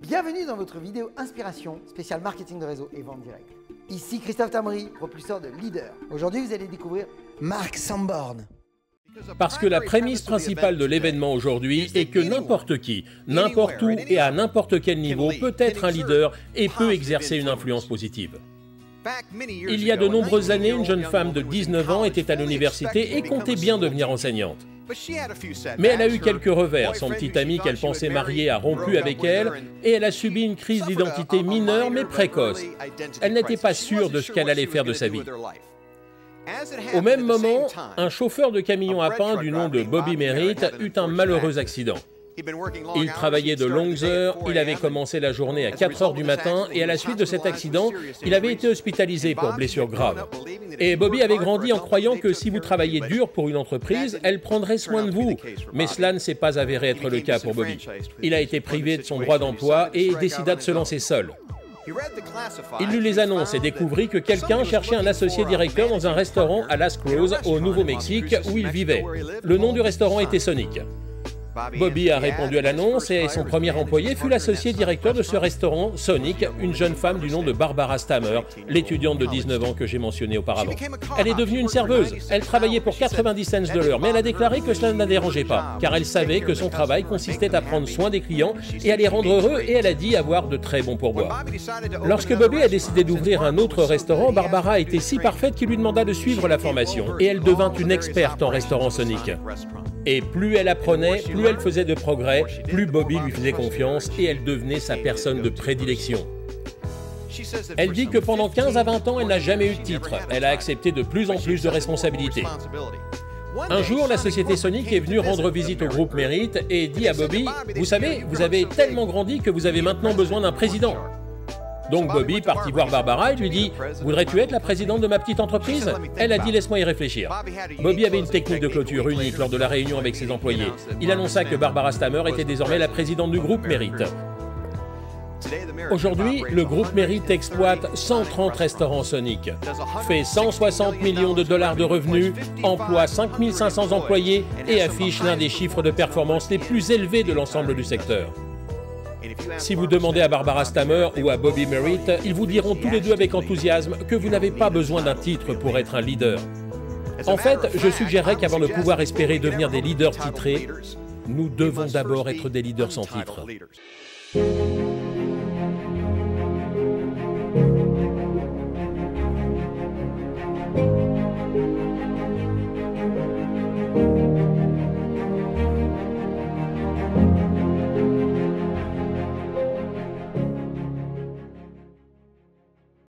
Bienvenue dans votre vidéo inspiration spéciale marketing de réseau et vente directe. Ici Christophe Tamri, propulseur de leader. Aujourd'hui, vous allez découvrir Mark Sanborn. Parce que la prémisse principale de l'événement aujourd'hui est que n'importe qui, n'importe où et à n'importe quel niveau peut être un leader et peut exercer une influence positive. Il y a de nombreuses années, une jeune femme de 19 ans était à l'université et comptait bien devenir enseignante. Mais elle a eu quelques revers. Son petit ami qu'elle pensait marié a rompu avec elle et elle a subi une crise d'identité mineure mais précoce. Elle n'était pas sûre de ce qu'elle allait faire de sa vie. Au même moment, un chauffeur de camion à pain du nom de Bobby Merritt eut un malheureux accident. Il travaillait de longues heures, il avait commencé la journée à 4 heures du matin et à la suite de cet accident, il avait été hospitalisé pour blessure grave. Et Bobby avait grandi en croyant que si vous travaillez dur pour une entreprise, elle prendrait soin de vous. Mais cela ne s'est pas avéré être le cas pour Bobby. Il a été privé de son droit d'emploi et décida de se lancer seul. Il lut les annonces et découvrit que quelqu'un cherchait un associé directeur dans un restaurant à Las Cruces, au Nouveau-Mexique, où il vivait. Le nom du restaurant était Sonic. Bobby a répondu à l'annonce et son premier employé fut l'associé directeur de ce restaurant, Sonic, une jeune femme du nom de Barbara Stammer, l'étudiante de 19 ans que j'ai mentionnée auparavant. Elle est devenue une serveuse. Elle travaillait pour 90 cents de l'heure, mais elle a déclaré que cela ne la dérangeait pas, car elle savait que son travail consistait à prendre soin des clients et à les rendre heureux, et elle a dit avoir de très bons pourboires. Lorsque Bobby a décidé d'ouvrir un autre restaurant, Barbara était si parfaite qu'il lui demanda de suivre la formation, et elle devint une experte en restaurant Sonic. Et plus elle apprenait, plus elle faisait de progrès, plus Bobby lui faisait confiance et elle devenait sa personne de prédilection. Elle dit que pendant 15 à 20 ans, elle n'a jamais eu de titre. Elle a accepté de plus en plus de responsabilités. Un jour, la société Sonic est venue rendre visite au groupe Merritt et dit à Bobby « Vous savez, vous avez tellement grandi que vous avez maintenant besoin d'un président. » Donc Bobby partit voir Barbara et lui dit « Voudrais-tu être la présidente de ma petite entreprise ?» Elle a dit « Laisse-moi y réfléchir ». Bobby avait une technique de clôture unique lors de la réunion avec ses employés. Il annonça que Barbara Stammer était désormais la présidente du groupe Merritt. Aujourd'hui, le groupe Merritt exploite 130 restaurants Sonic, fait 160 millions de dollars de revenus, emploie 5500 employés et affiche l'un des chiffres de performance les plus élevés de l'ensemble du secteur. Si vous demandez à Barbara Stammer ou à Bobby Merritt, ils vous diront tous les deux avec enthousiasme que vous n'avez pas besoin d'un titre pour être un leader. En fait, je suggérerais qu'avant de pouvoir espérer devenir des leaders titrés, nous devons d'abord être des leaders sans titre.